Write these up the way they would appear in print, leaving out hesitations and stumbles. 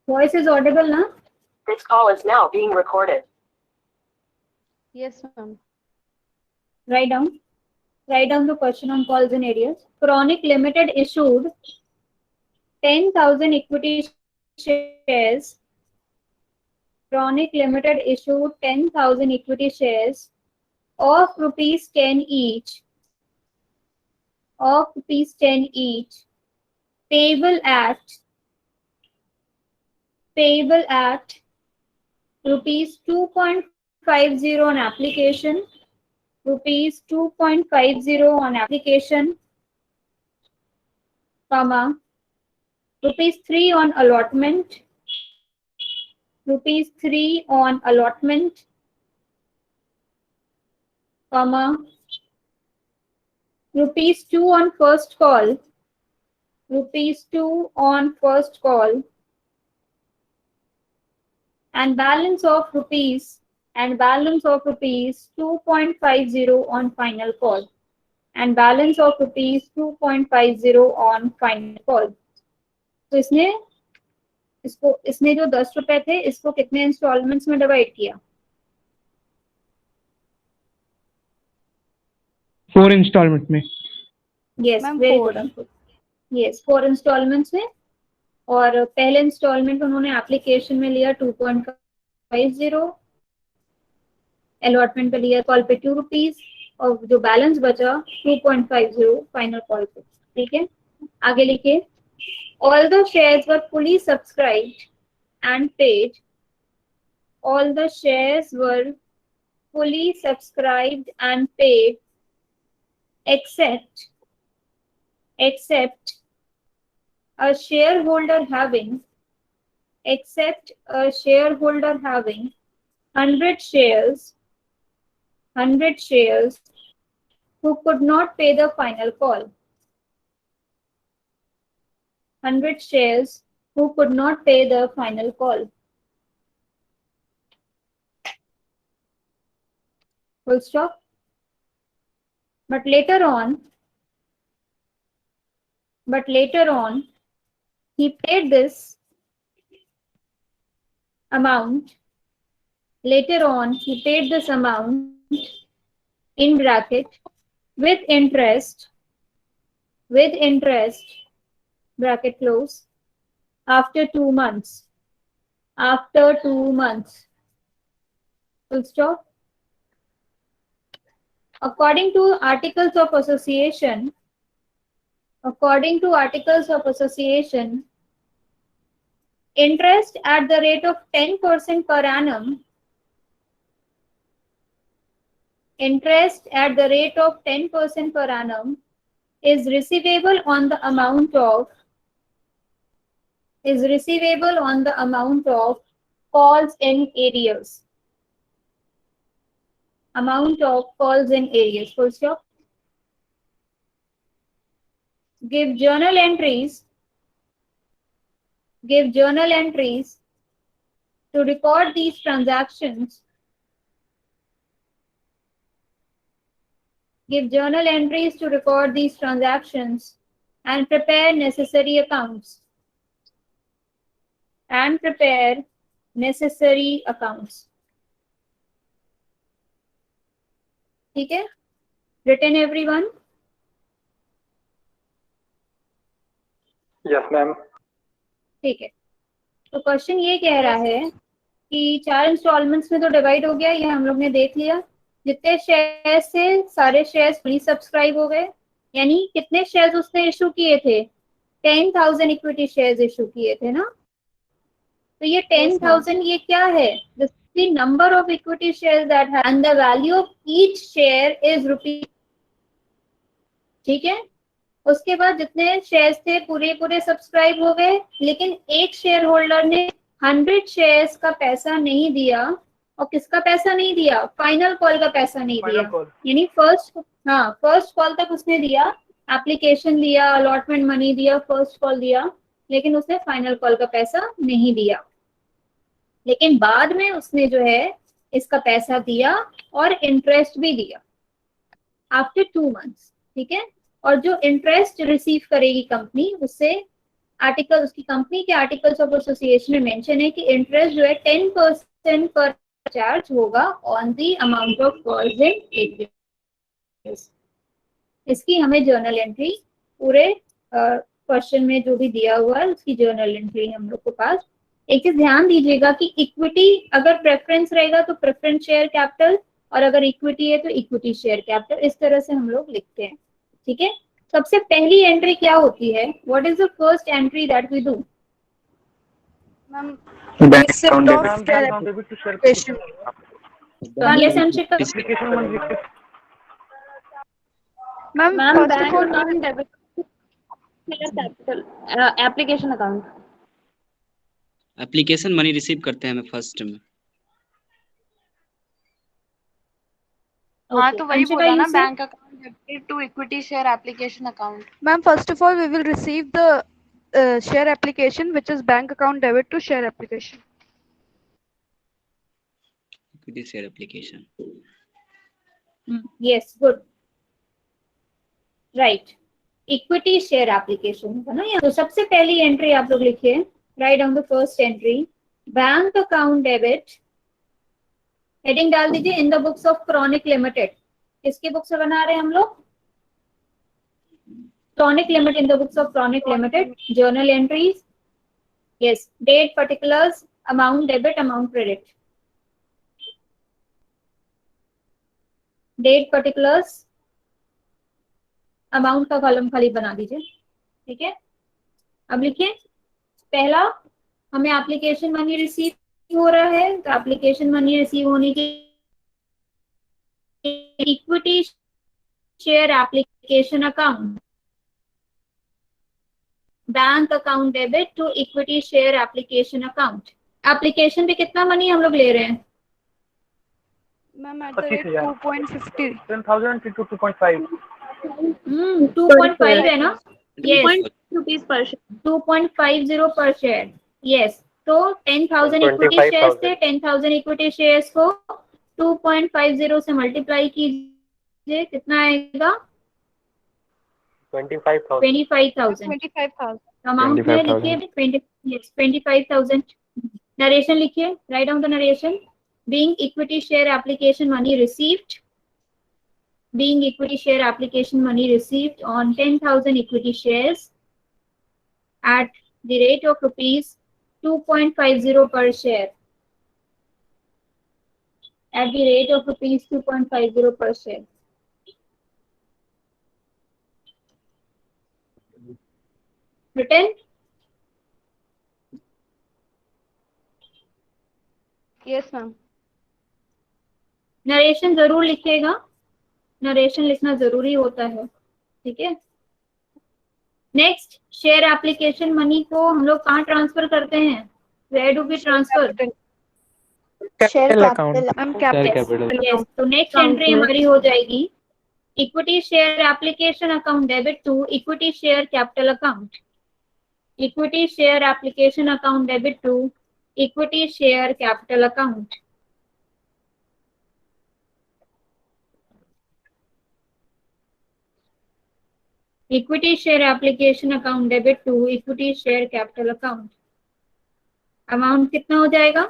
Voice is audible, na? This call is now being recorded. Yes, ma'am. Write down. Write down the question on calls in areas. Chronic Limited issued 10,000 equity shares. Chronic Limited issued 10,000 equity shares of rupees 10 each. Of rupees 10 each. Payable at rupees 2.50 on application. Rupees 2.50 on application, comma, rupees 3 on allotment, rupees 3 on allotment, comma, rupees 2 on first call, rupees 2 on first call, and balance of rupees 2.50 on final call, and balance of rupees 2.50 on final call. तो इसने जो 10 रुपए थे इसको कितने installments में divide किया? 4 installment में. Yes, very good. Yes, 4 installments में. और पहले इंस्टॉलमेंट उन्होंने एप्लीकेशन में लिया 2.50, अलॉटमेंट पे लिया कॉल पे 2 रुपीज, और जो बैलेंस बचा 2.50 फाइनल कॉल पे. ठीक है, आगे लिखिए. All the shares were fully subscribed and paid. All the shares were fully subscribed and paid, except a shareholder having 100 shares who could not pay the final call. 100 shares who could not pay the final call. Full stop. But later on, he paid this amount. Later on, he paid this amount in bracket with interest, bracket close, after 2 months. Full stop. According to Articles of Association, interest at the rate of 10% per annum, is receivable on the amount of calls in areas. Full stop. Give journal entries to record these transactions. And prepare necessary accounts. ठीक है, written everyone? Yes, ma'am. ठीक है, तो question ये कह रहा है कि 4 इंस्टॉलमेंट्स में तो डिवाइड हो गया, ये हम लोग ने देख लिया. जितने शेयर्स थे सारे शेयर्स फ्री सब्सक्राइब हो गए. यानी कितने शेयर्स उसने इशू किए थे? 10,000 इक्विटी शेयर्स इशू किए थे ना. तो ये 10,000 ये क्या है? The number of equity shares that have and the value of each share is rupees. ठीक है, उसके बाद जितने शेयर्स थे पूरे सब्सक्राइब हो गए, लेकिन एक शेयर होल्डर ने 100 शेयर्स का पैसा नहीं दिया. और किसका पैसा नहीं दिया? फाइनल कॉल का पैसा नहीं दिया. यानी फर्स्ट कॉल तक उसने दिया, एप्लीकेशन दिया, अलॉटमेंट मनी दिया, फर्स्ट कॉल दिया, लेकिन उसने फाइनल कॉल का पैसा नहीं दिया. लेकिन बाद में उसने जो है इसका पैसा दिया और इंटरेस्ट भी दिया आफ्टर 2 months. ठीक है, और जो इंटरेस्ट रिसीव करेगी कंपनी उससे आर्टिकल, उसकी कंपनी के आर्टिकल्स ऑफ एसोसिएशन में मेंशन है कि इंटरेस्ट जो है 10% पर चार्ज होगा on the amount of calls in agreement. इसकी हमें जर्नल एंट्री पूरे क्वेश्चन में जो भी दिया हुआ है उसकी जर्नल एंट्री हम लोग के पास। एक चीज ध्यान दीजिएगा कि इक्विटी अगर प्रेफरेंस रहेगा तो प्रेफरेंस शेयर कैपिटल, और अगर इक्विटी है तो इक्विटी शेयर कैपिटल, इस तरह से हम लोग लिखते हैं। ठीक है, सबसे पहली एंट्री क्या होती है? What is the first entry that we do? Ma'am, Bank receipt account of debit. share application. Yes, Anshika. Application one receipt. Ma'am, Ma'am, first bank of all, account debit share capital application account. Application money receive करते हैं हमें first में। हाँ Okay. तो वही Anshika, बोला you ना, said? Bank account debited to equity share application account. Ma'am, first of all we will receive the share application which is bank account debit to share application. Equity share application. Yes, good. Right. Equity share application है ना। तो सबसे पहली entry आप लोग लिखिए, right down the first entry, bank account debit, heading डाल दीजिए in the books of chronic limited. किसकी बुक से बना रहे हैं हम लोग? Chronic limited, in the books of chronic limited, journal entries, yes, date, particulars, amount debit, amount credit, date, particulars, amount का कॉलम खाली बना दीजिए। ठीक है, अब लिखिए, पहला हमें एप्लीकेशन मनी रिसीव हो रहा है, तो एप्लीकेशन मनी रिसीव होने की equity share application account, bank account debit to equity share application account. Application पे कितना मनी हम लोग ले रहे हैं? Ma'am at the rate 2.50 10,000 into 2.5. 2.5 है ना? यस, रुपीस पर शेयर। 2.50 पर शेयर। यस, तो 10,000 इक्विटी शेयर्स थे, 10,000 इक्विटी शेयर्स को 2.50 से मल्टीप्लाई कीजिए, कितना आएगा? 25,000। 25,000। अमाउंट में लिखिए 25,000। नरेशन लिखिए, right down the narration, being equity share application money received, being equity share application money received on 10,000 equity shares at the rate of rupees 2.50 per share, at the rate of rupees 2.50 per share. Written? Yes ma'am. Narration जरूर लिखिएगा, narration लिखना जरूरी होता है। ठीक है, next, share application money को हम लोग कहाँ ट्रांसफर करते हैं? Where do we transfer? Capital account. Ma'am Share capital. capital. Yes, तो नेक्स्ट एंट्री हमारी हो जाएगी equity share application account debit to equity share capital account, equity share application account debit to equity share capital account. Equity share application account debit to equity share capital account. Amount कितना हो जाएगा?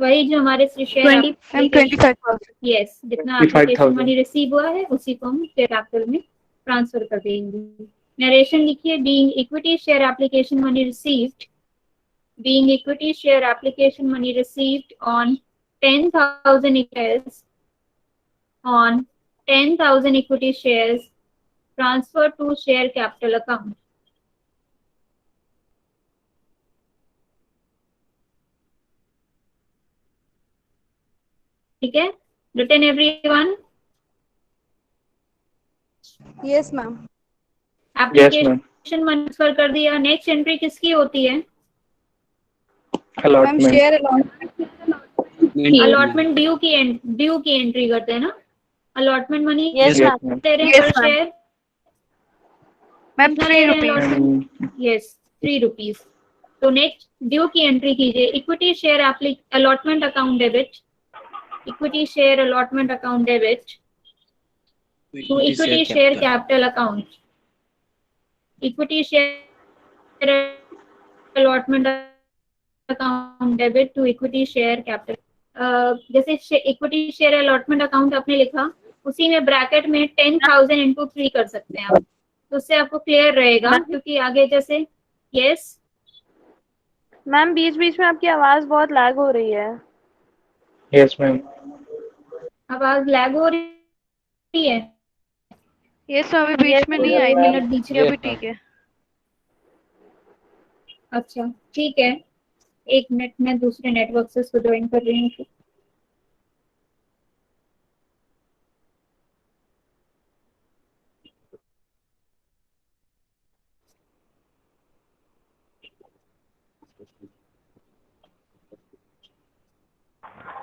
वही जो हमारे share 25,000। Yes, जितना 25,000 application money receive हुआ है उसी को हम शेयर कैपिटल में ट्रांसफर कर देंगे। नरेशन लिखिए, being equity share application money received, being equity share application money received on 10,000 shares, on 10,000 equity shares transferred to share capital account. ठीक है, written everyone? Yes ma'am. Application money transfer कर दिया। Next entry किसकी होती है? Ma'am Allotment. Share allotment. Allotment due की entry करते हैं ना। Allotment money Yes, Yes, ma'am. ma'am. दे रहे हैं Yes, पर ma'am. शेयर? मैम कितना 3 ले रहे हैं रुपीस। allotment? Yes, 3 rupees. तो नेक्स्ट ड्यू की एंट्री कीजिए, equity share allotment account debit, equity share allotment account debit to equity share capital account, equity शेयर allotment account debit to equity share capital. जैसे equity share allotment account आपने लिखा, उसी में bracket में 10,000 into 3 कर सकते हैं आप, तो उससे आपको क्लियर रहेगा, क्योंकि आगे जैसे यस मैम बीच बीच में आपकी आवाज बहुत लैग हो रही है। Yes, ma'am. आवाज लैग हो रही है। ये तो अभी बीच में नहीं आई थी, मिनट बीच में अभी ठीक है। अच्छा ठीक है, एक मिनट में दूसरे नेटवर्क से इसको ज्वाइन कर रही हूँ।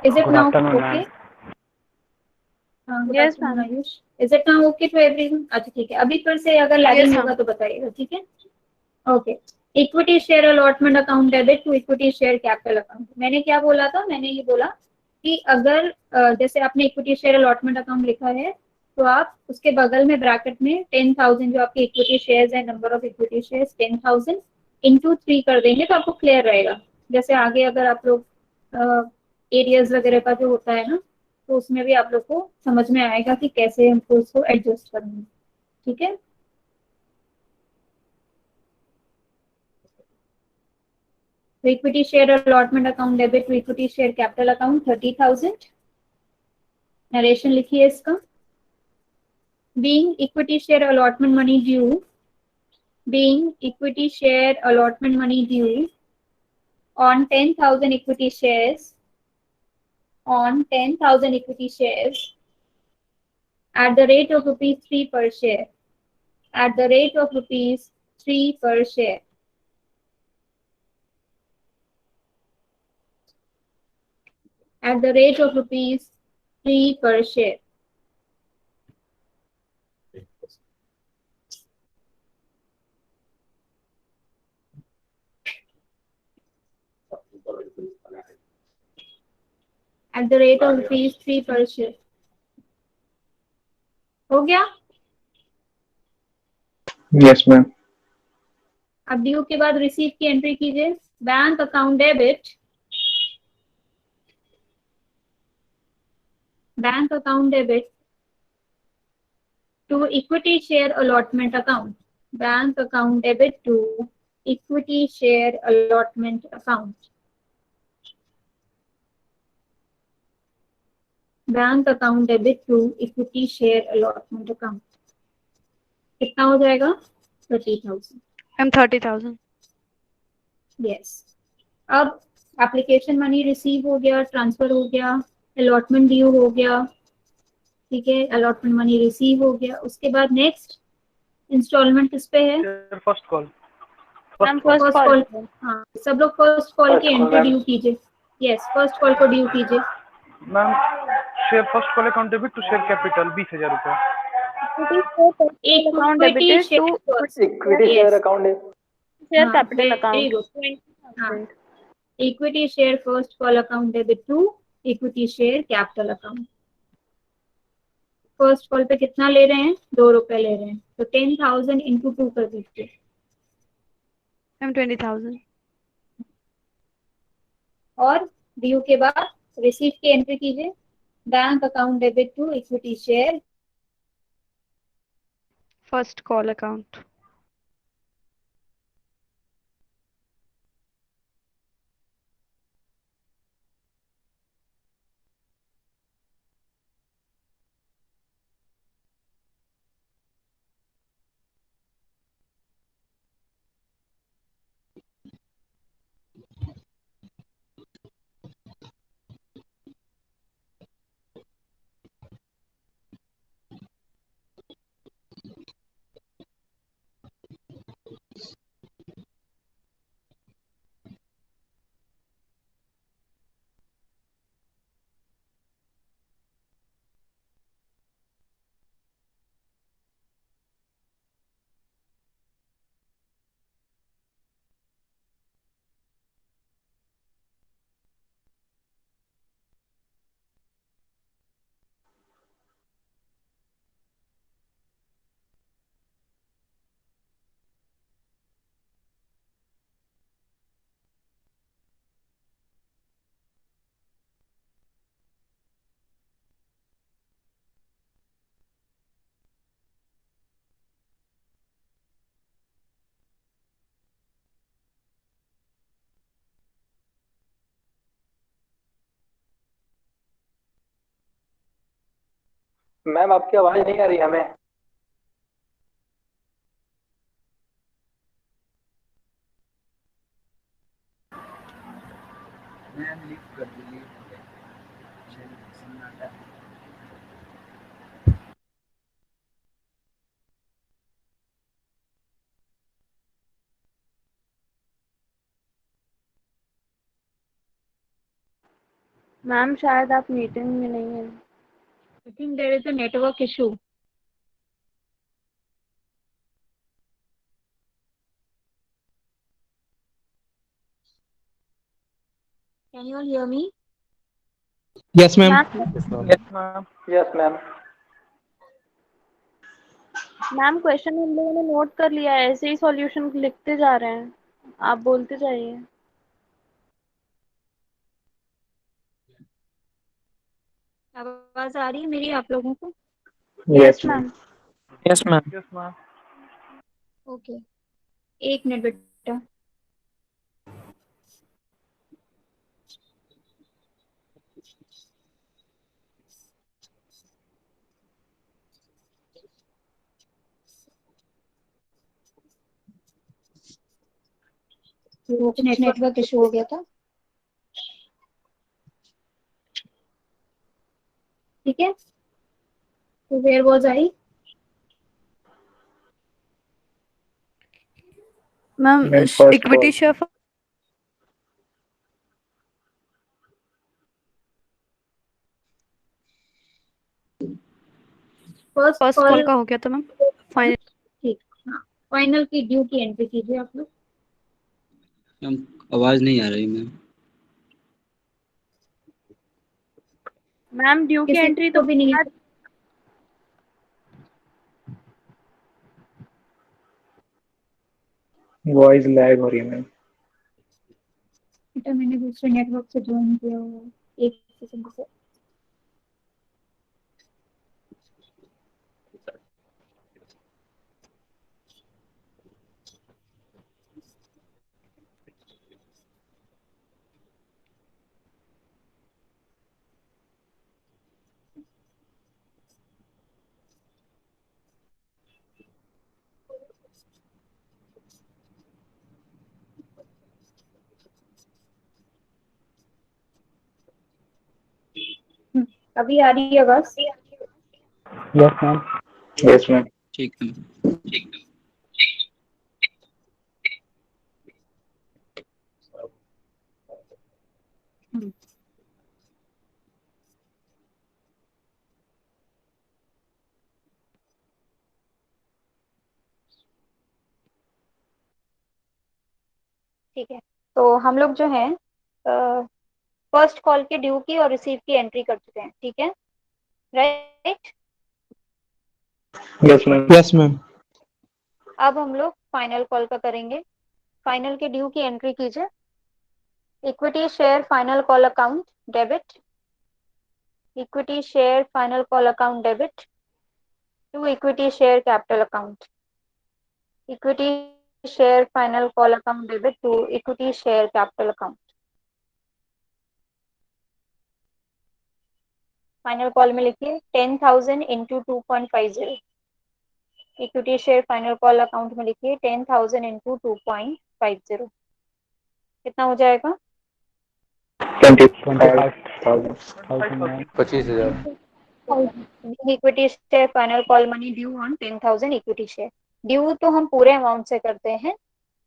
Is it Good now afternoon, okay? ma'am. Good Yes, afternoon, ma'am. Ayush. Is it now okay to everyone? अच्छा ठीक है, अभी फिर से अगर लैगिंग Yes, होगा तो बताइएगा, ठीक है? Okay. Equity share allotment account debit to equity share capital account. मैंने क्या बोला था? मैंने ये बोला कि अगर जैसे आपने इक्विटी शेयर अलॉटमेंट अकाउंट लिखा है, तो आप उसके बगल में ब्रैकेट में 10,000 जो आपके इक्विटी शेयर्स है, number of equity shares 10,000 into 3 कर देंगे तो आपको क्लियर रहेगा। जैसे आगे अगर आप लोग एरियाज वगैरह का जो होता है ना, तो उसमें भी आप लोग को समझ में आएगा कि कैसे हमको उसको एडजस्ट करना है, ठीक है? तो equity share allotment account debit to equity share capital account 30,000। Narration लिखिए इसका। Being equity share allotment money due, being equity share allotment money due on 10,000 equity shares, on 10,000 equity shares at the rate of rupees 3 per share, at the rate of rupees 3 per share, at the rate of rupees 3 per share, at the rate of rupees 3 per share। हो गया? Yes, ma'am. अब due के बाद receive की entry कीजिए। Bank account debit, bank account debit to equity share allotment account, bank account debit to equity share allotment account, bank account debit to equity share allotment account. कितना हो जाएगा? 30,000। Ma'am 30,000। Yes. अब application money receive हो गया, transfer हो गया, allotment due हो गया, ठीक है, अलॉटमेंट मनी रिसीव हो गया। उसके बाद नेक्स्ट इंस्टॉलमेंट किस पे है? First call. Ma'am first first call. Call. हाँ, सब लोग फर्स्ट कॉल First की call, एंट्री ma'am. ड्यू कीजिए। यस, फर्स्ट कॉल को ड्यू कीजिए। Ma'am, share first call account debit to share capital 20,000 रुपए. Account equity debited share to first. Equity Yes. share account है. Share हाँ, capital very account good. 20,000। Equity share first call account debit to equity share capital account. First call पे कितना ले रहे हैं? 2 रुपए ले रहे हैं, तो 10,000 इंटू 2 कर दीजिए। मैम 20,000। और ड्यू के बाद रिसीव की एंट्री कीजिए। Bank account debit to equity share, first call account. Ma'am आपकी आवाज नहीं आ रही हमें। मैम शायद आप मीटिंग में नहीं है। I think there is a network issue. Can you all hear me? Yes, ma'am. Ma'am yes ma'am. Ma'am question हम लोगों ने नोट कर लिया है, ऐसे ही सॉल्यूशन लिखते जा रहे हैं, आप बोलते जाइए। आवाज आ रही है मेरी आप लोगों को? Yes ma'am. Yes, ma'am. Yes ma'am. Okay, एक मिनट बेटा। कुछ नेटवर्क इशू हो गया था। ठीक है, तो where was I? Ma'am first equity share first first call का हो गया था मैम। फाइनल ठीक, हाँ, फाइनल की ड्यू की एंट्री कीजिए आप लोग। मैम आवाज नहीं आ रही मैम। मैम ड्यू की किसी एंट्री को तो भी नहीं है? वॉइस लैग हो रही है मैम। बेटा मैंने दूसरे नेटवर्क से ज्वाइन किया हुआ है, एक सेकंड से। अभी आ रही है आवाज? Yes ma'am. Yes ma'am. ठीक है मैम। ठीक है, तो हम लोग जो है फर्स्ट कॉल के ड्यू की और रिसीव की एंट्री कर चुके हैं। ठीक है, right? Yes ma'am. Yes, ma'am. अब हम लोग फाइनल कॉल का करेंगे। फाइनल के ड्यू की एंट्री कीजिए। Equity share final call account debit, equity share final call account debit to equity share capital account, equity share final call account debit to equity share capital account. Final call में लिखिए 10,000 into 2.50। Equity share final call account में लिखिए 10,000 into 2.50। कितना हो जाएगा? 25,000। 25,000। Equity share final call money due on 10,000 equity share. Due तो हम पूरे अमाउंट से करते हैं,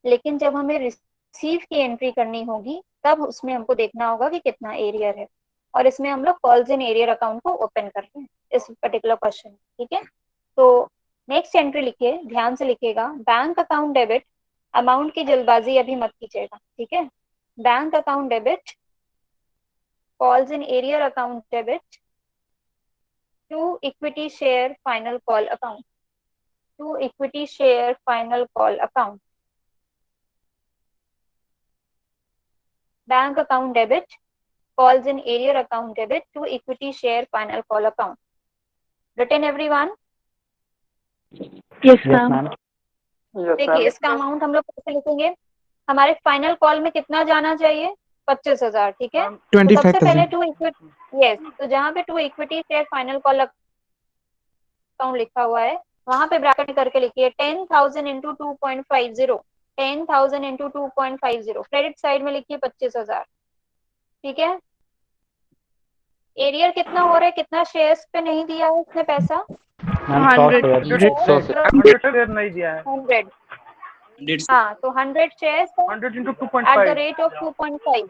लेकिन जब हमें रिसीव की एंट्री करनी होगी तब उसमें हमको देखना होगा कि कितना एरियर है, और इसमें हम लोग कॉल्स इन एरियर अकाउंट को ओपन कर रहे हैं इस पर्टिकुलर क्वेश्चन। ठीक है, तो नेक्स्ट एंट्री लिखिए, ध्यान से लिखिएगा। बैंक अकाउंट डेबिट, अमाउंट की जल्दबाजी अभी मत कीजिएगा। ठीक है, bank account debit calls in arrear account debit to equity share final call account, to equity share final call account. Bank account debit calls in area account debit to equity share final call account. Written everyone? Yes ma'am. देखिए इसका amount हम लोग कैसे लिखेंगे? हमारे final call में कितना जाना चाहिए? 25,000। ठीक है, तो सबसे पहले 25,000. टू इक्विटी, यस, तो जहाँ पे to equity share final call account लिखा हुआ है वहां पे ब्रैकेट में करके लिखिए 10,000 इंटू 2.50, 10,000 इंटू 2.50, क्रेडिट साइड में लिखिए 25,000। ठीक है। एरियर कितना हो रहा है, कितना शेयर्स पे नहीं दिया है उसने पैसा? मैम 100 शेयर 100 100 शेयर नहीं दिया है। 100। 100 हाँ तो 100 shares 100 into at the 2.5 rate of 2.5।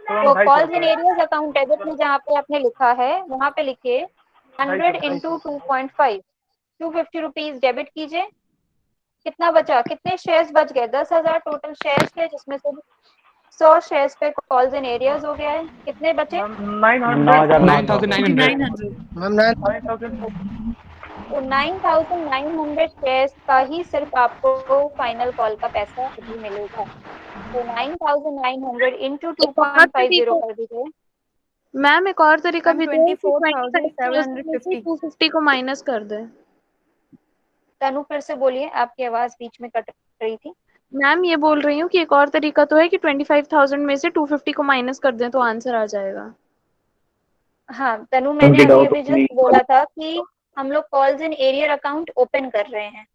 तो तो 250 कॉल्स इन रुपए। एरियाज अकाउंट डेबिट में जहाँ पे आपने लिखा है वहां पे लिखिए 100 इंटू 2.5, 250 रुपीज डेबिट कीजिए। कितना बचा, कितने शेयर्स बच गए? 10,000 टोटल शेयर्स थे जिसमें से 100 शेयर्स पे कॉल्स इन एरियाज हो गया है। कितने बचे? 900 9,900 तो 9,900 शेयर्स का ही सिर्फ आपको फाइनल कॉल का पैसा अभी मिलेगा। तो 9,900 इंटू एक और 2.50 तरीका कर दीजिए। मैम, एक और तरीका मैम भी तो है कि 24,750। 250 को माइनस कर दे। तनु फिर से बोलिए, आपकी आवाज बीच में कट रही थी। मैम ये बोल रही हूँ कि एक और तरीका तो है कि 25,000 में से 250 को माइनस कर दें तो आंसर आ जाएगा। हाँ तनु, मैंने अभी अभी जस्ट बोला था कि हम लोग calls in arrear account open कर रहे हैं।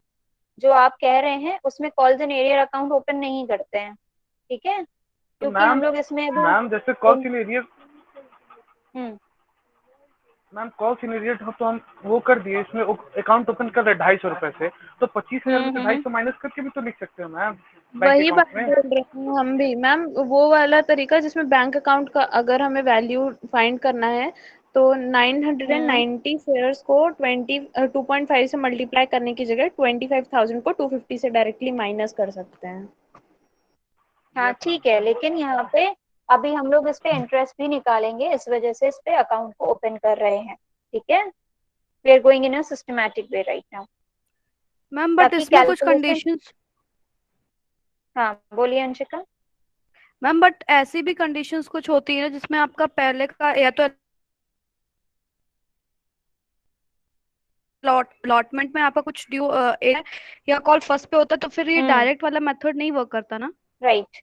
जो आप कह रहे हैं उसमें calls in arrear account open नहीं करते हैं। ठीक है, क्योंकि हम लोग इसमें अभी मैम जैसे call in arrear hmm ma'am call in arrear तो हम वो कर दिए, इसमें अकाउंट ओपन कर रहे 250 रुपए से, तो 25,000 में से 250 माइनस करके भी तो लिख सकते हो मैम बैंक वही बात अकाउंट में। बोल रहे हैं हम भी मैम, वो वाला तरीका जिसमें बैंक अकाउंट का अगर हमें वैल्यू फाइंड करना है तो 990 शेयर्स को 2.5 से मल्टीप्लाई करने की जगह 25,000 को 250 से डायरेक्टली माइनस कर सकते हैं। हाँ ठीक है, लेकिन यहाँ पे अभी हम लोग इस पे इंटरेस्ट भी निकालेंगे, इस वजह से इस पे अकाउंट को ओपन कर रहे हैं। ठीक है, we are going in a systematic way right now. Ma'am but इसमें कुछ कंडीशंस। हाँ बोलिए अंशिका। मैम बट ऐसी भी कंडीशंस कुछ होती है ना जिसमें आपका पहले का या तो अलॉटमेंट में आपका कुछ ड्यू या कॉल फर्स्ट पे होता तो फिर ये डायरेक्ट वाला मेथड नहीं वर्क करता ना। राइट।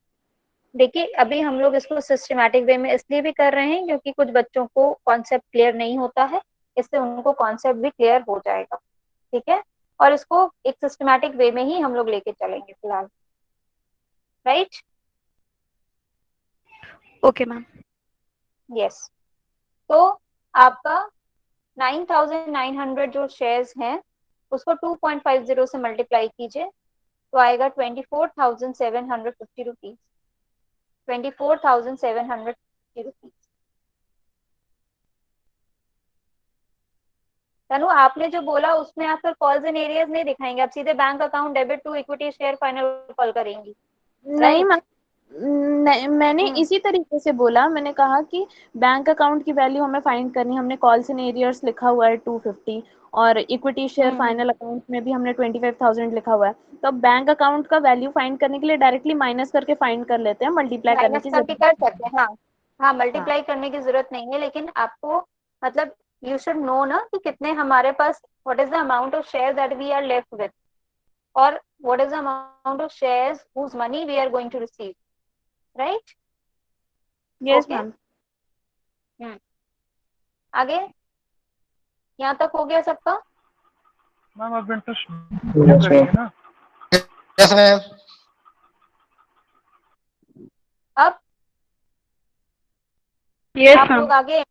देखिए अभी हम लोग इसको सिस्टमैटिक वे में इसलिए भी कर रहे हैं क्योंकि कुछ बच्चों को कॉन्सेप्ट क्लियर नहीं होता है, इससे उनको कॉन्सेप्ट भी क्लियर हो जाएगा। ठीक है, और इसको एक सिस्टमैटिक वे में ही हम लोग लेके चलेंगे फिलहाल। राइट। Okay ma'am. यस। तो आपका 9,900 जो शेयर्स हैं उसको 2.50 से मल्टीप्लाई कीजिए तो आएगा 24,750 रुपीज। 24,750 रुपीज। तनु आपने जो बोला उसमें आप फिर कॉल्स एंड एरियाज नहीं दिखाएंगे, आप सीधे bank account debit to equity share final call करेंगी। नहीं मैंने इसी तरीके से बोला, मैंने कहा कि बैंक अकाउंट की वैल्यू हमें फाइंड करनी, हमने कॉल्स इन एरियर्स लिखा हुआ है 250 और इक्विटी शेयर फाइनल अकाउंट में भी हमने 25,000 लिखा हुआ है। तो अब बैंक अकाउंट का वैल्यू फाइंड करने के लिए डायरेक्टली माइनस करके फाइंड कर लेते हैं, मल्टीप्लाई करने की करके जरूरत। कर सकते हैं। हाँ हाँ, मल्टीप्लाई करने की जरूरत नहीं है, लेकिन आपको मतलब यू शुड नो ना कि कितने हमारे पास, what is the amount of share that we are left with, और what is the amount of shares whose money we are going to receive. Right. Yes ma'am. आगे यहाँ तक हो गया सबका? मैम अब इंटरेस्ट है ना। Yes ma'am. अब आप लोग आगे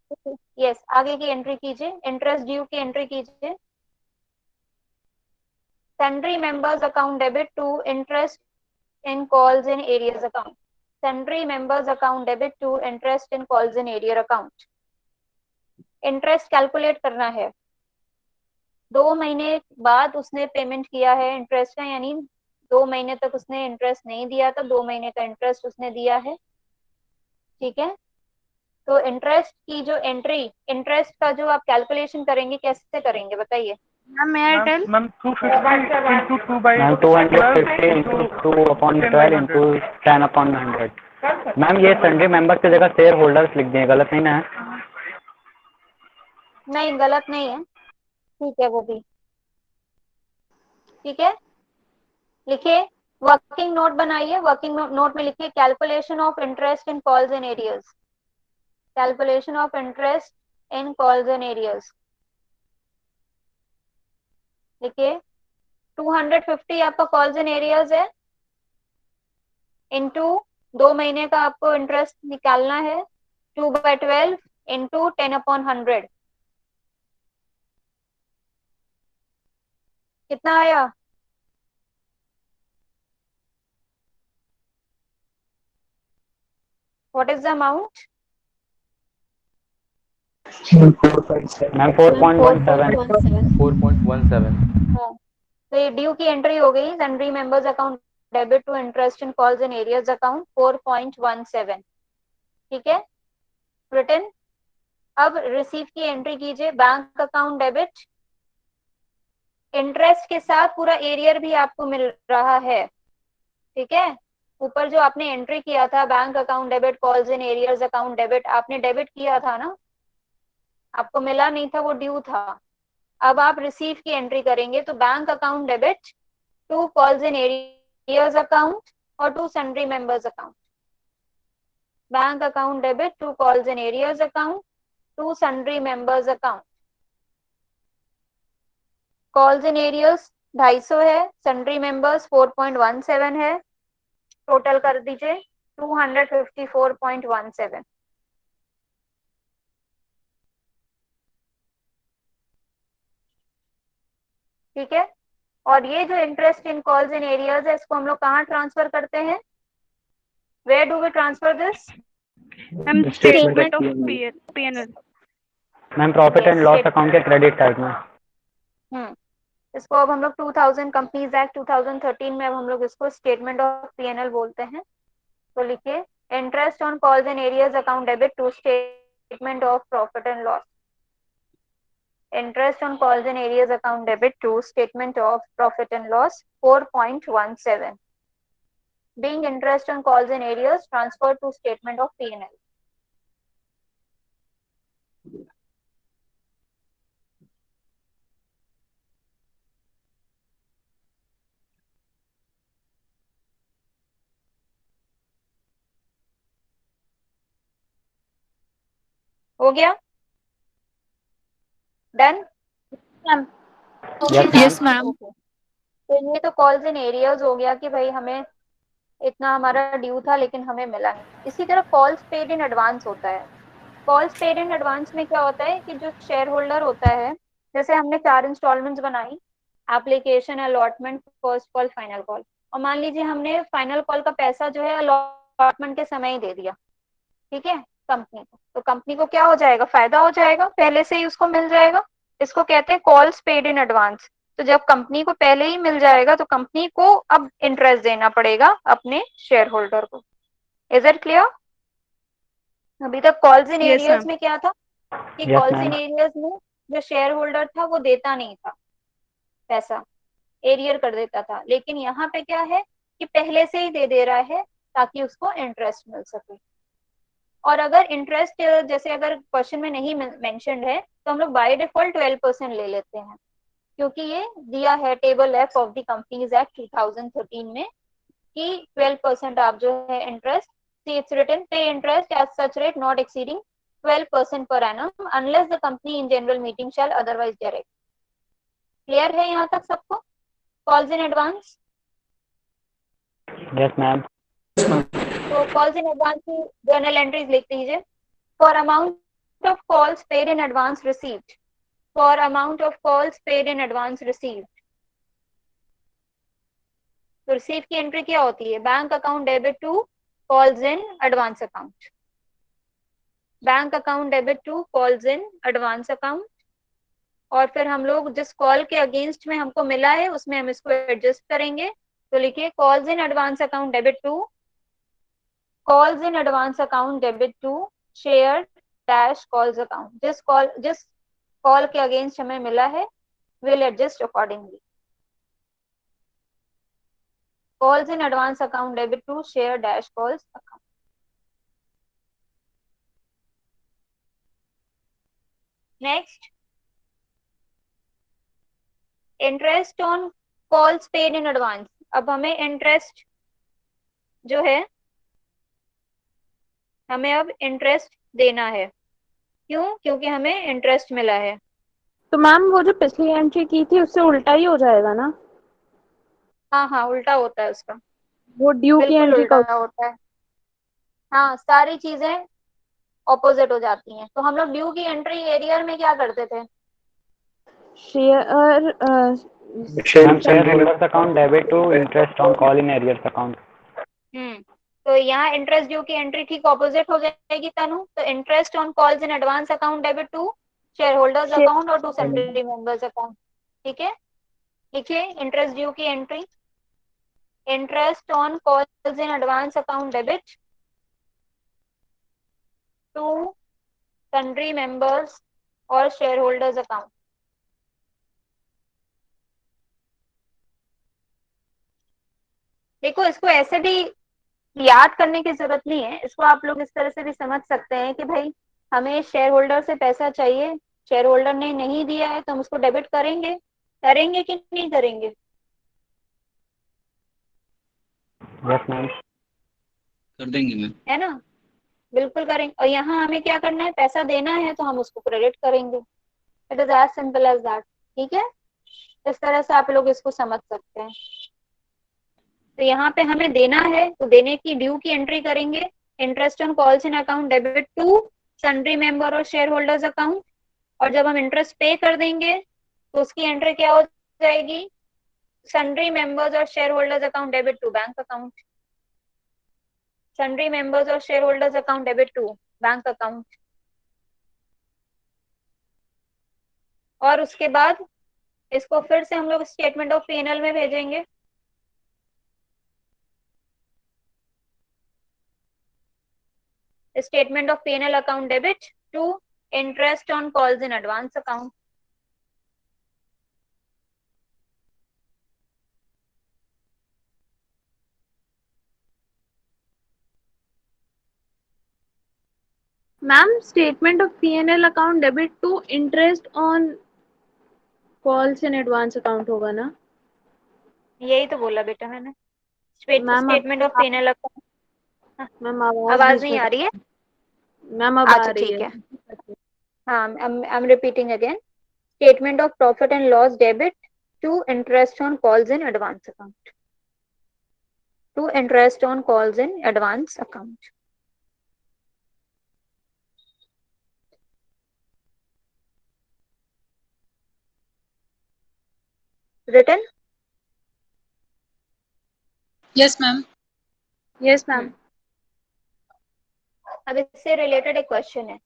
यस आगे की एंट्री कीजिए, इंटरेस्ट ड्यू की एंट्री कीजिए। Sundry members account debit to interest in calls in arrears account. Sundry members account debit to interest in calls in arrear account. Interest calculate करना है। 2 महीने बाद उसने पेमेंट किया है इंटरेस्ट का, यानी 2 महीने तक उसने इंटरेस्ट नहीं दिया था, 2 महीने का इंटरेस्ट उसने दिया है। ठीक है, तो इंटरेस्ट की जो एंट्री, इंटरेस्ट का जो आप कैलकुलेशन करेंगे कैसे करेंगे बताइए? Ma'am 250 into 2 by 250 into 2 upon 12 into 10 upon 100। Ma'am ये सन्ड्री मेंबर्स की जगह शेयर होल्डर्स लिख दिए, गलत नहीं ना है? नहीं गलत नहीं है, ठीक है वो भी ठीक है। लिखिए, वर्किंग नोट बनाइए, वर्किंग नोट में लिखिए calculation of interest in calls in arrears. Calculation of interest in calls in arrears. देखिए 250 आपका कॉल्स इन एरियाज है, इनटू 2 महीने का आपको इंटरेस्ट निकालना है, 2/12 इंटू 10/100 कितना आया? What is the amount? Ma'am 4.17। 4.17। हाँ, तो ये ड्यू की एंट्री हो गई, sundry members account debit to interest in calls in arrears account 4.17, ठीक है, रिटर्न। अब रिसीव की एंट्री कीजिए, बैंक अकाउंट डेबिट, इंटरेस्ट के साथ पूरा एरियर भी आपको मिल रहा है, ठीक है। ऊपर जो आपने एंट्री किया था bank account debit calls in arrears account debit, आपने डेबिट किया था ना, आपको मिला नहीं था, वो ड्यू था। अब आप रिसीव की एंट्री करेंगे तो bank account debit to calls in arrears account और to sundry members account, bank account debit to calls in arrears account to sundry members account. Calls in arrears 250 है, सन्ड्री मेंबर्स 4.17 है, total कर दीजिए 254.17। ठीक है, और ये जो interest in calls in arrears है, इसको हम लोग कहाँ ट्रांसफर करते हैं? Where do we transfer this? Ma'am statement of PNL. Ma'am profit and loss account के क्रेडिट साइड में। इसको अब हम लोग 2000 कंपनीज एक्ट 2013 में अब हम लोग इसको स्टेटमेंट ऑफ पीएनएल बोलते हैं। तो लिखिए interest on calls in arrears account debit to statement of profit and loss. Interest on calls in areas account debit to statement of profit and loss 4.17, being interest on calls in areas transferred to statement of P&L. हो गया? Done? Yes ma'am. तो ये तो calls in areas हो गया कि भाई हमें इतना हमारा ड्यू था लेकिन हमें मिला नहीं। इसी तरह कॉल्स पेड इन एडवांस होता है। कॉल्स पेड इन एडवांस में क्या होता है कि जो शेयर होल्डर होता है, जैसे हमने 4 इंस्टॉलमेंट्स बनाई, application, allotment, first call, final call, और मान लीजिए हमने फाइनल कॉल का पैसा जो है अलॉटमेंट के समय ही दे दिया, ठीक है, कंपनी को, तो कंपनी को क्या हो जाएगा? फायदा हो जाएगा, पहले से ही उसको मिल जाएगा। इसको कहते हैं कॉल्स पेड इन एडवांस। तो जब कंपनी को पहले ही मिल जाएगा तो कंपनी को अब इंटरेस्ट देना पड़ेगा अपने शेयर होल्डर को। Is it clear? अभी तक calls in Yes, areas ma'am. में क्या था कि Yes, कॉल्स ma'am. इन एरियाज में जो शेयर होल्डर था वो देता नहीं था पैसा, एरियर कर देता था, लेकिन यहाँ पे क्या है कि पहले से ही दे रहा है ताकि उसको इंटरेस्ट मिल सके। और अगर इंटरेस्ट जैसे अगर क्वेश्चन में नहीं मेंशन्ड है तो हम लोग बाय डिफॉल्ट 12% ले लेते हैं, क्योंकि ये दिया है table F of the companies act 2013 में कि 12% आप जो है interest, it's written pay interest at such rate not exceeding 12% per annum unless the company in general meeting shall otherwise direct. Clear है यहाँ तक सबको? Calls in advance? Yes ma'am. तो कॉल्स इन एडवांस की जर्नल एंट्रीज लिख दीजिए। For amount of calls paid in advance received, for amount of calls paid in advance received. तो receive की एंट्री क्या होती है? Bank account debit to calls in advance account, bank account debit to calls in advance account, और फिर हम लोग जिस कॉल के अगेंस्ट में हमको मिला है उसमें हम इसको एडजस्ट करेंगे। तो लिखिए calls in advance account debit to, calls in advance account debit to share dash calls account. जिस कॉल के अगेंस्ट हमें मिला है will adjust accordingly. Calls in advance account debit to share dash calls account. Next, interest on calls paid in advance. अब हमें interest जो है, हमें अब इंटरेस्ट देना है। क्यों? क्योंकि हमें इंटरेस्ट मिला है। तो मैम वो जो पिछली एंट्री की थी उससे उल्टा ही हो जाएगा ना? हाँ हाँ, उल्टा होता है उसका, वो ड्यू की बिल्कुल एंट्री उल्टा का। होता है। हाँ, सारी चीजें ऑपोजिट हो जाती हैं। तो हम लोग ड्यू की एंट्री एरियर में क्या करते थे? Share ma'am shareholders account debit to interest on call in arrears account. तो यहाँ इंटरेस्ट ड्यू की एंट्री ठीक ऑपोजिट हो जाएगी तनु। तो interest on calls in advance account debit to shareholders account और टू सैलरी मेंबर्स अकाउंट। ठीक है, लिखिए इंटरेस्ट ड्यू की entry, interest on calls in advance account debit to sundry members और शेयर होल्डर्स अकाउंट। देखो, इसको ऐसे भी याद करने की जरूरत नहीं है, इसको आप लोग इस तरह से भी समझ सकते हैं कि भाई हमें शेयर होल्डर से पैसा चाहिए, शेयर होल्डर ने नहीं दिया है तो हम उसको डेबिट करेंगे, करेंगे कि नहीं करेंगे? Yes ma'am. कर देंगे मैम। है ना, बिल्कुल करेंगे। और यहाँ हमें क्या करना है, पैसा देना है तो हम उसको क्रेडिट करेंगे। It is as simple as that. ठीक है, इस तरह से आप लोग इसको समझ सकते हैं। तो यहाँ पे हमें देना है तो देने की ड्यू की एंट्री करेंगे, interest on calls in account debit to sundry member और शेयर होल्डर्स अकाउंट। और जब हम इंटरेस्ट पे कर देंगे तो उसकी एंट्री क्या हो जाएगी, सन्ड्री मेंबर्स और shareholders account debit to bank account, sundry members और shareholders account debit to bank account. और उसके बाद इसको फिर से हम लोग स्टेटमेंट ऑफ P&L में भेजेंगे। Statement of P&L account debit to interest on calls in advance account. Ma'am statement of P&L account debit to interest on calls in advance account होगा ना? यही तो बोला बेटा मैंने, ma'am statement of P&L account. Ma'am आवाज आवाज बीच नहीं में। आ रही है? मैम अब आ अच्छा रही ठीक है। है। हाँ, I am repeating again, statement of profit and loss debit to interest on calls in advance account, to interest on calls in advance account. Written? Yes ma'am. Yes ma'am. अब इससे रिलेटेड एक क्वेश्चन है,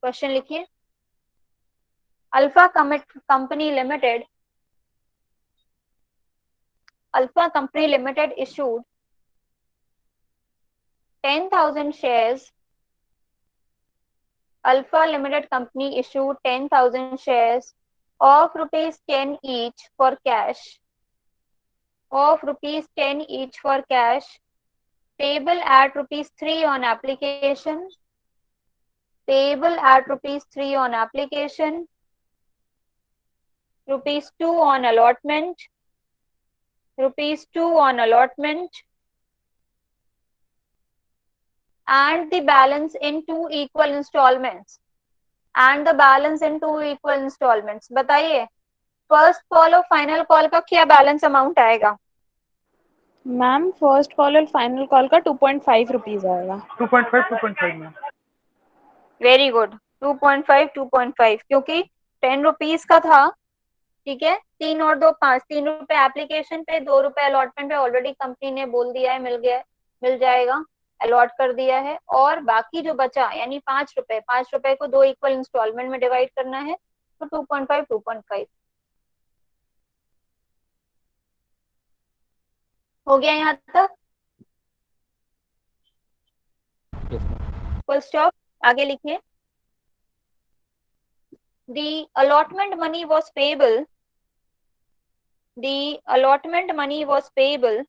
question लिखिए। Alpha company limited, alpha company limited issued 10,000 shares. Alpha Limited Company issued 10,000 shares of rupees 10 each for cash, of rupees 10 each for cash, payable at rupees 3 on application, payable at rupees 3 on application, rupees 2 on allotment, rupees 2 on allotment, and the balance in 2 equal installments, and the balance in 2 equal installments. बताइए first call और final call का क्या balance amount आएगा? Ma'am first call और final call का 2.5 rupees आएगा। 2.5 ma'am. Very good, 2.5 2.5, क्योंकि 10 rupees का था। ठीक है, 3 और 2 5, 3 रुपए एप्लीकेशन पे, 2 रुपए अलॉटमेंट पे, ऑलरेडी कंपनी ने बोल दिया है, मिल गया, मिल जाएगा, अलॉट कर दिया है। और बाकी जो बचा यानी 5 रुपए को 2 इक्वल इंस्टॉलमेंट में डिवाइड करना है, तो 2.5 2.5 हो गया यहाँ तक। फुल स्टॉप, आगे लिखिए। The allotment money was payable. The allotment money was payable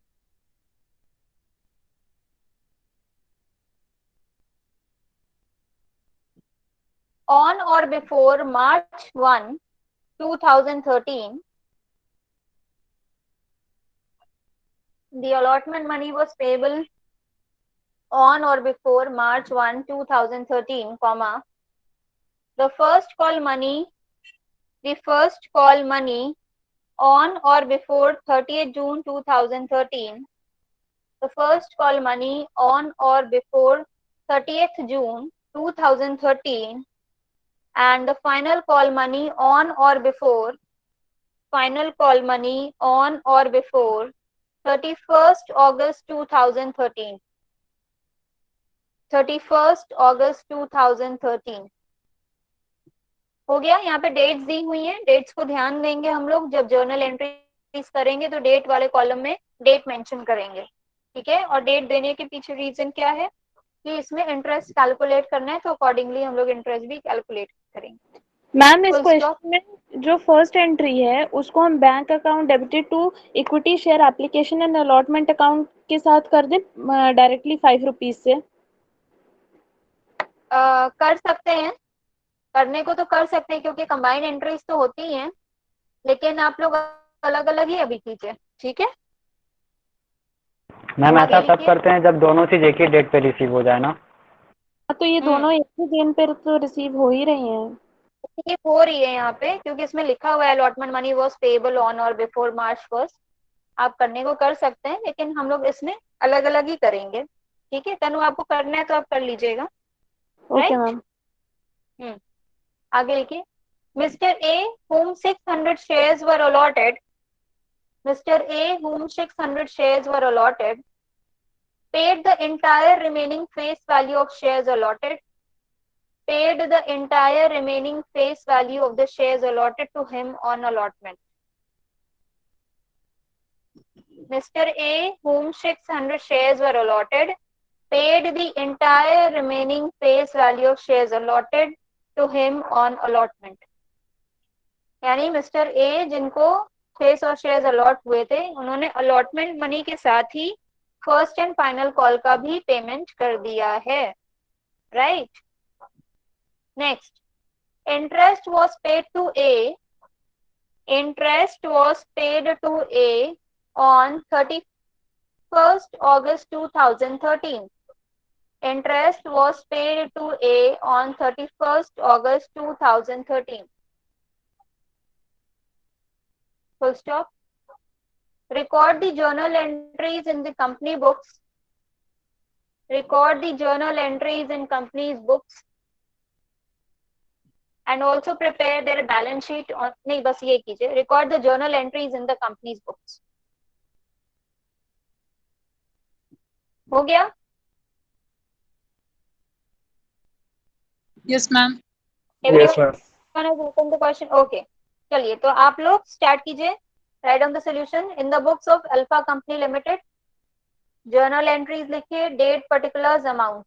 on or before March 1, 2013. The allotment money was payable on or before March 1, 2013, comma. The first call money the first call money on or before 30th June 2013, the first call money on or before 30th June 2013, and the final call money on or before 31st August 2013. 31st August 2013 हो गया। यहाँ पे dates दी हुई हैं, dates को ध्यान देंगे हम लोग। जब जर्नल एंट्रीज करेंगे तो डेट वाले कॉलम में डेट मेंशन करेंगे, ठीक है। और डेट देने के पीछे रीजन क्या है कि इसमें इंटरेस्ट कैलकुलेट करना है, तो अकॉर्डिंगली हम लोग इंटरेस्ट भी कैलकुलेट करेंगे। मैम इस Full stop. क्वेश्चन में जो फर्स्ट एंट्री है उसको हम bank account debited to equity share application and allotment account के साथ कर दें डायरेक्टली 5 रुपीज से। कर सकते हैं, करने को तो कर सकते हैं क्योंकि कंबाइंड एंट्रीज तो होती हैं, लेकिन आप लोग अलग अलग ही अभी कीजिए, ठीक है। मैम आगे ऐसा तब लिखिए। करते हैं जब दोनों चीज एक ही डेट पे रिसीव हो जाए ना। तो ये दोनों एक ही दिन पे तो रिसीव हो ही रही हैं। ये हो रही है यहाँ पे क्योंकि इसमें लिखा हुआ है allotment money was payable on और बिफोर March 1st। आप करने को कर सकते हैं, लेकिन हम लोग इसमें अलग अलग ही करेंगे, ठीक है। तनु आपको करना है तो आप कर लीजिएगा, ओके राइट। मैम। आगे लिखिए। Mister A whom 600 shares were allotted, Mr. A whom 600 shares were allotted paid the entire remaining face value of shares allotted, paid the entire remaining face value of the shares allotted to him on allotment. Mr. A whom 600 shares were allotted paid the entire remaining face value of shares allotted to him on allotment. यानी mister A जिनको 600 shares allot हुए थे उन्होंने allotment money के साथ ही first and final call का भी पेमेंट कर दिया है, right. Next, interest was paid to A, interest was paid to A on 31st August 2013. Interest was paid to A on 31st August 2013. Full stop. Record the journal entries in the company books. Record the journal entries in company's books. And also prepare their balance sheet. नहीं, बस ये कीजिए, record the journal entries in the company's books. हो गया? Yes, ma'am. Yes, ma'am. Everyone has opened the question. Okay. चलिए तो आप लोग स्टार्ट कीजिए। Right down the solution in the books of alpha company limited. Journal entries लिखिए, date, particulars, amount.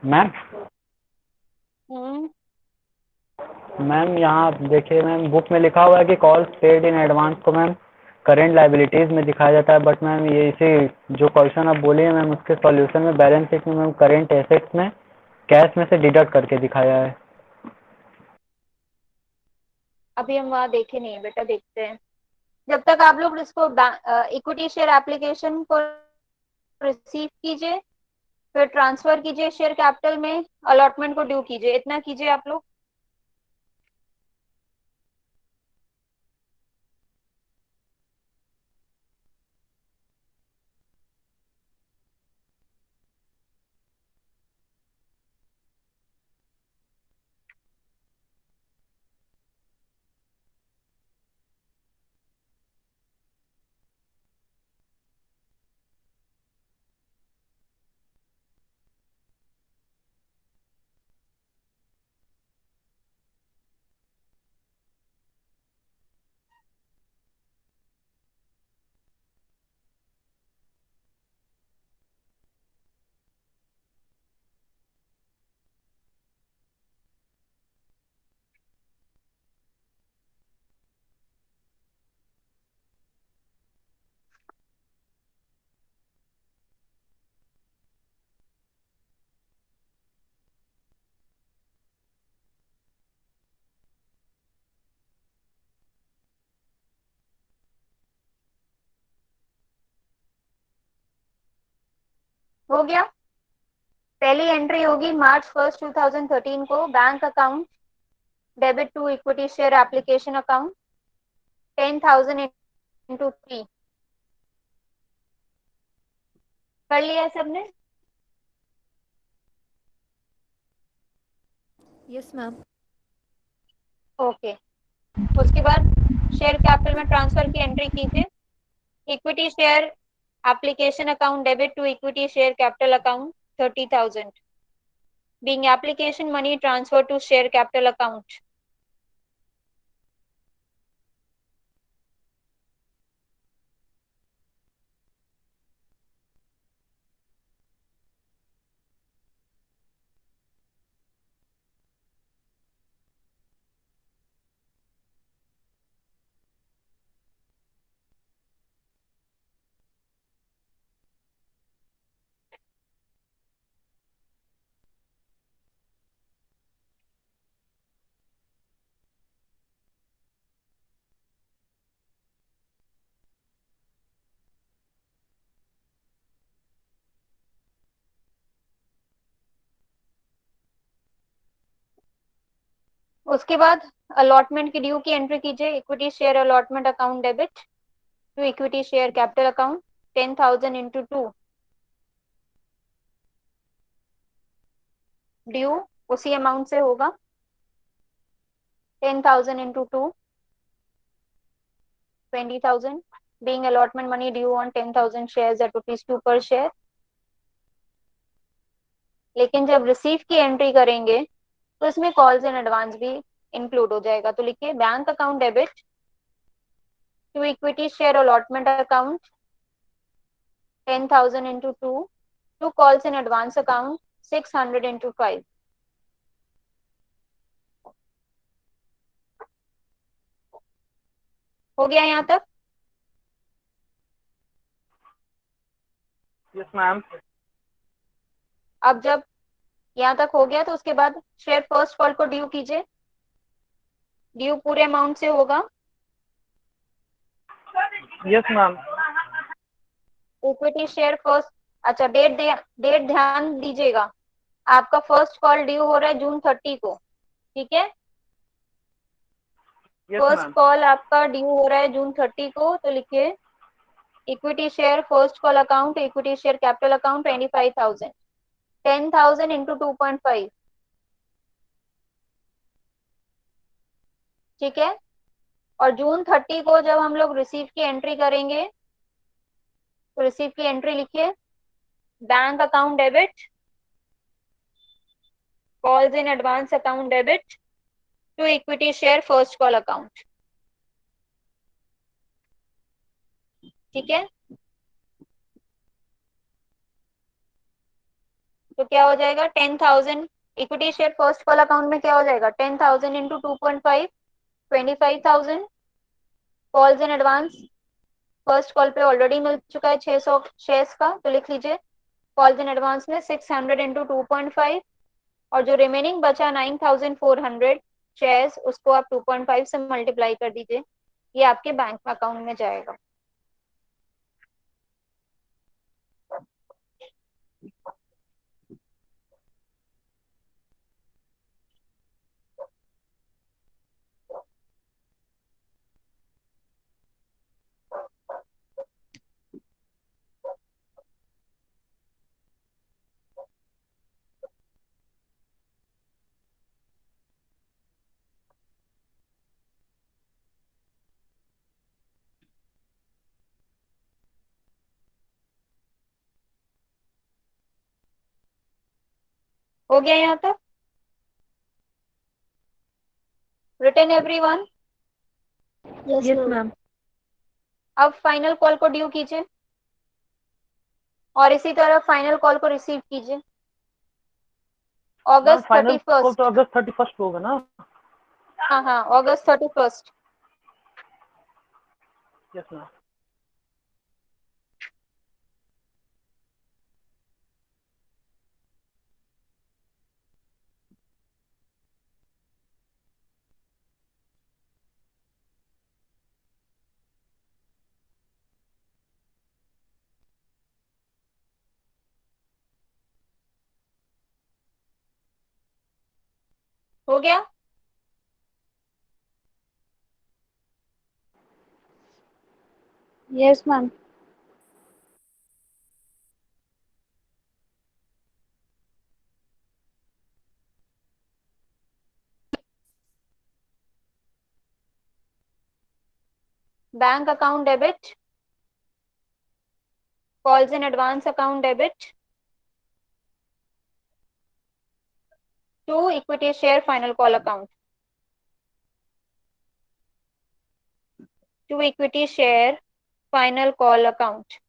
Ma'am हम्म, ma'am यहाँ देखिए मैम, बुक में लिखा हुआ है कि कॉल्स पेड इन एडवांस को मैम करेंट लाइबिलिटीज में दिखाया जाता है, बट मैम ये इसी जो क्वेश्चन आप बोली है मैम उसके सॉल्यूशन में बैलेंस शीट में मैम करेंट एसेट्स में कैश में से डिडक्ट करके दिखाया है। अभी हम वहाँ देखे नहीं है बेटा, देखते हैं। जब तक आप लोग इसको इक्विटी शेयर एप्लीकेशन को रिसीव कीजिए, फिर ट्रांसफर कीजिए शेयर कैपिटल में, अलॉटमेंट को ड्यू कीजिए, इतना कीजिए आप लोग। हो गया। पहली एंट्री होगी March 1, 2013 को, bank account debit to equity share application account 10,000 into 3। कर लिया है सबने? Yes ma'am. ओके। उसके बाद शेयर कैपिटल में ट्रांसफर की एंट्री कीजिए। Equity share application account debit to equity share capital account 30,000 being application money transfer to share capital account। उसके बाद अलॉटमेंट की ड्यू की एंट्री कीजिए। Equity share allotment account debit to equity share capital account 10,000 into 2। Due उसी amount से होगा 10,000 into 2 20,000 being allotment money due on 10,000 shares at ₹2 per share। लेकिन जब रिसीव की एंट्री करेंगे तो इसमें कॉल्स इन एडवांस भी इंक्लूड हो जाएगा। तो लिखिए bank account debit to equity share allotment account 10,000 into 2 to calls in advance account 600 into 5। हो गया यहाँ तक? Yes ma'am. अब जब यहाँ तक हो गया तो उसके बाद शेयर फर्स्ट कॉल को ड्यू कीजिए। ड्यू पूरे अमाउंट से होगा। Yes ma'am. Equity share first, अच्छा डेट ध्यान दीजिएगा। आपका फर्स्ट कॉल ड्यू हो रहा है June 30 को, ठीक है? Yes first ma'am. कॉल आपका ड्यू हो रहा है June 30 को। तो लिखिए equity share first call account equity share capital account 25,000 10,000 into 2.5, ठीक है? और June 30 को जब हम लोग रिसीव की एंट्री करेंगे तो रिसीव की एंट्री लिखिए bank account debit calls in advance account debit to equity share first call account, ठीक है? तो क्या हो जाएगा 10,000 equity share first call account में क्या हो जाएगा 10,000 into 2.5 25,000 calls in advance. First call पे ऑलरेडी मिल चुका है 600 शेयर्स का, तो लिख लीजिए कॉल्स इन एडवांस में 600 इंटू 2.5 और जो रिमेनिंग बचा 9,400 शेयर्स उसको आप 2.5 से मल्टीप्लाई कर दीजिए। ये आपके बैंक अकाउंट में जाएगा। हो गया यहाँ तक? Written everyone? Yes ma'am. अब फाइनल कॉल को ड्यू कीजिए और इसी तरह फाइनल कॉल को रिसीव कीजिए। Ma'am August final call 31। तो अगस्त 31 को होगा ना? हाँ हाँ, अगस्त 31। Yes ma'am. हो गया? Yes ma'am. Bank account debit, calls in advance account debit to equity share final call account, to equity share final call account.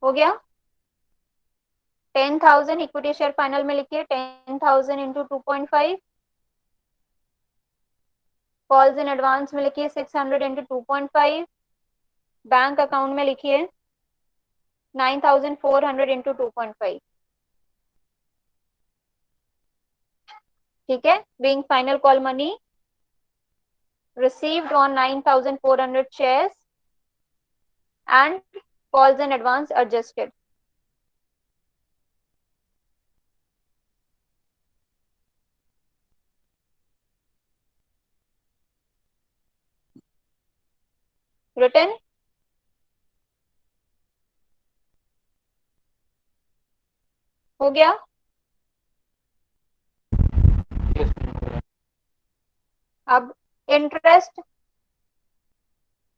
हो गया? 10,000 इक्विटी शेयर फाइनल में लिखिए, 10,000 इंटू 2.5। कॉल्स इन एडवांस में लिखिए 600 into 2.5। Bank account में लिखिए 9,400 into 2.5। ठीक है? Being final call money received on 9,400 shares and calls in advance adjusted. Written? हो गया? अब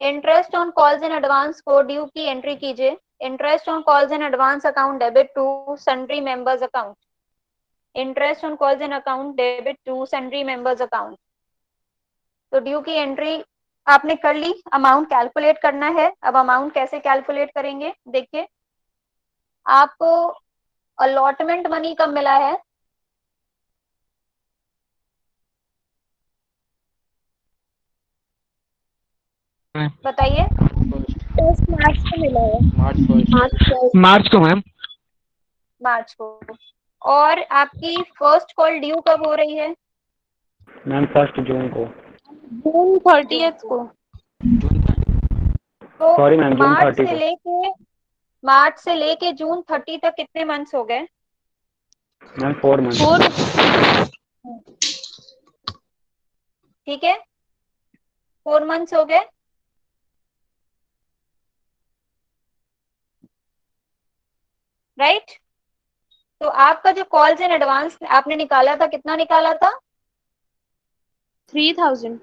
interest on calls in advance को ड्यू की एंट्री कीजिए। Interest on calls in advance account debit to sundry members account, interest on calls in account debit to sundry members account. तो due की entry आपने कर ली, अमाउंट कैलकुलेट करना है। अब अमाउंट कैसे कैलकुलेट करेंगे देखिए। आपको अलॉटमेंट मनी कब मिला है? बताइए। फर्स्ट मार्च को मिला है। मार्च को मैम। मार्च को। और आपकी फर्स्ट कॉल ड्यू कब हो रही है? मैम 1 जून को। जून 30th को। तो सॉरी मैम, जून मार्च 30 से को। लेके जून 30 तक कितने मंथ्स हो गए? Ma'am 4 month. ठीक है, 4 मंथ्स हो गए। राइट? तो आपका जो कॉल्स इन एडवांस आपने निकाला था, कितना निकाला था? 3,000।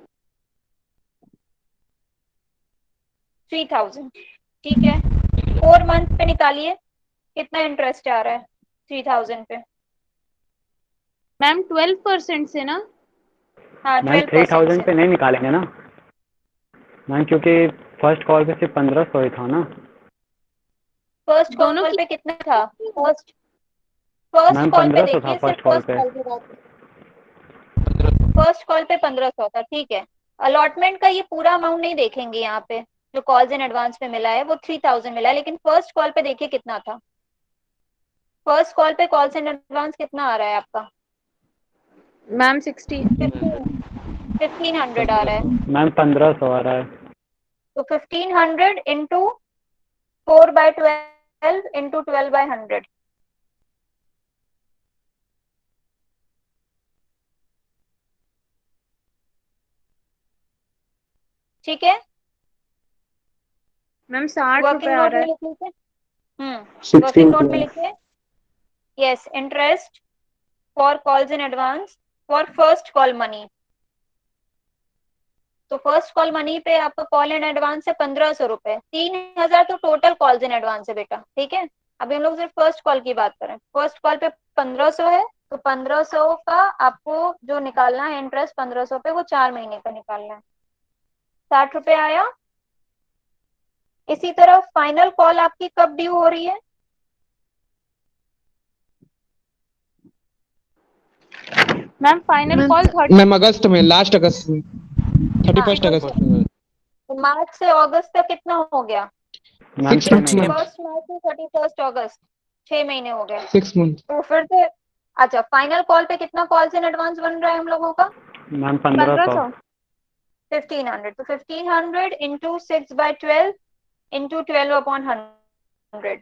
3,000। ठीक है, 4 मंथ पे निकालिए, कितना इंटरेस्ट आ रहा है 3,000 पे? मैम 12% से ना? हाँ, मैम 12% 3,000 से। पे नहीं निकालेंगे ना मैम, क्योंकि फर्स्ट कॉल पे सिर्फ 1,500 ही था ना। फर्स्ट दोनों कॉल की पे कितना था? फर्स्ट मैम कॉल पे 1,500 था देखिए, सिर्फ फर्स्ट कॉल फर्स्ट पे। कॉल की बात। फर्स्ट कॉल पे 1,500 था। ठीक है, अलॉटमेंट का ये पूरा अमाउंट नहीं देखेंगे यहाँ पे। जो कॉल्स इन एडवांस में मिला है वो 3,000 मिला है, लेकिन फर्स्ट कॉल पे देखिए कितना था। फर्स्ट कॉल पे कॉल्स इन एडवांस कितना आ रहा है आपका? मैम 60। 1,500 आ रहा है। मैम 1,500 आ रहा है। तो 1,500 इंटू 4/12 इंटू 12/100। ठीक है, मैम 60 वर्किंग रुपए आ नोट रहा में है। लिख लीजिए। वर्किंग नोट में लिखिए, yes, interest for calls in advance for first call money. तो फर्स्ट कॉल मनी पे आपका कॉल इन एडवांस है 1,500 रुपए। 3,000 तो टोटल कॉल्स इन एडवांस है बेटा। ठीक है, अभी हम लोग सिर्फ फर्स्ट कॉल की बात करें। फर्स्ट कॉल पे 1,500 है, तो 1,500 का आपको जो निकालना है इंटरेस्ट 1,500 पे, वो 4 महीने का निकालना है। 60 रुपए आया। इसी तरह फाइनल कॉल आपकी कब ड्यू हो रही है? Ma'am final call 30। मैम अगस्त में, लास्ट अगस्त में, 31 अगस्त। तो मार्च से अगस्त तक कितना हो गया? मैम 6 6 months महीने। मैम। 1 मार्च से 31 अगस्त, 6 महीने हो गए। 6 months। तो फिर से अच्छा, फाइनल कॉल पे कितना कॉल्स इन एडवांस बन रहा है हम लोगों का? मैम 1500। 1500। तो 1500 into 6/12 into 12/100।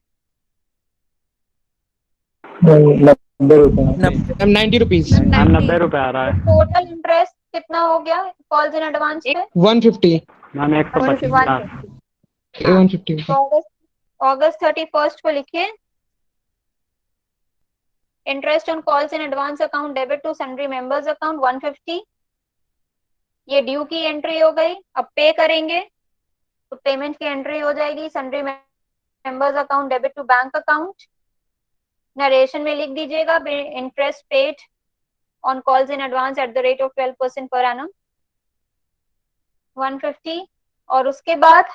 Ma'am 90 rupees. Ma'am 90 रुपये आ रहा है। टोटल इंटरेस्ट कितना हो गया कॉल्स इन एडवांस पे? 150। मैम 125 का। 150। 150। तो अगस्त 31 को लिखिए, interest on calls in advance account debit to sundry members account 150। ये ड्यू की एंट्री हो गई। अब पे करेंगे तो पेमेंट की एंट्री हो जाएगी, sundry members account debit to bank account. Narration में लिख दीजिएगा, interest paid on calls in advance at the rate of 12% per annum 150। और उसके बाद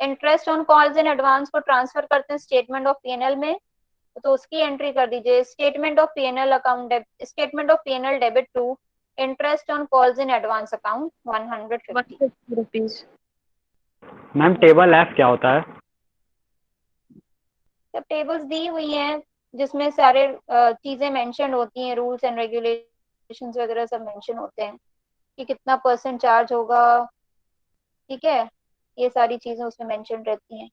interest on calls in advance को ट्रांसफर करते हैं स्टेटमेंट ऑफ पीएनएल में, तो उसकी एंट्री कर दीजिए, statement of PNL account, statement of PNL debit to interest on calls in advance account 150 rupees. Ma'am table F क्या होता है? सब टेबल्स दी हुई हैं जिसमें सारे चीजें मेंशन होती हैं, रूल्स एंड रेगुलेशंस वगैरह सब मेंशन होते हैं कि कितना % चार्ज होगा, ठीक है, ये सारी चीजें उसमें मेंशन रहती हैं।